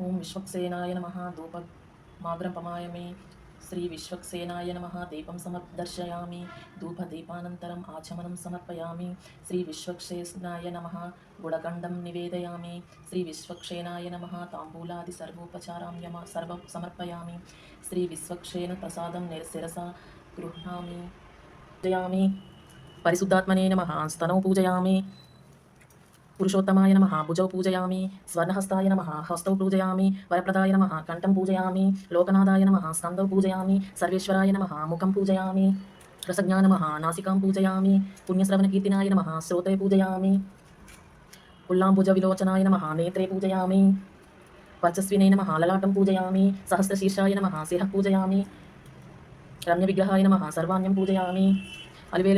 ఓం విశ్వక్సేనాయ నమః ధూపమాగ్రం పమాయమే. శ్రీ విశ్వక్సేనాయ నమః దీపం సమర్దర్శయామి. ధూపదీపానంతరం ఆచమనం సమర్పయామి. శ్రీ విశ్వక్సేనాయ నమః గుడగండం నివేదయామి. శ్రీ విశ్వక్సేనాయ నమః తాంబూలాది సర్వోపచారాం సర్వం సమర్పయామి. శ్రీ విశ్వక్సేన ప్రసాదం శిరసా గృహ్ణామి పూజయామి. పరిశుద్ధాత్మనే నమః స్తనౌ పూజయామి. పురుషోత్తమాయ నమః భుజౌ పూజయామి. స్వర్ణహస్తాయ నమః హస్తౌ పూజయామి. వరప్రదాయ నమః కంఠం పూజయామి. లోకనాథాయ నమః స్కందౌ పూజయామి. సర్వేశ్వరాయ నమః ముఖం పూజయామి. రసజ్ఞా నమః నాసికాం పూజయామి. పుణ్యశ్రవణకీర్తినాయ నమః శ్రోతే పూజయామి. పుల్లాంబుజ విలోచనాయ నమః నేత్రే పూజయామి. వర్చస్వినే నమః లలాటం పూజయామి. సహస్రశీర్షాయ నమః శిరః పూజయామి. రమ్య విగ్రహాయ నమః సర్వాణ్యం పూజయామి. అలివేలు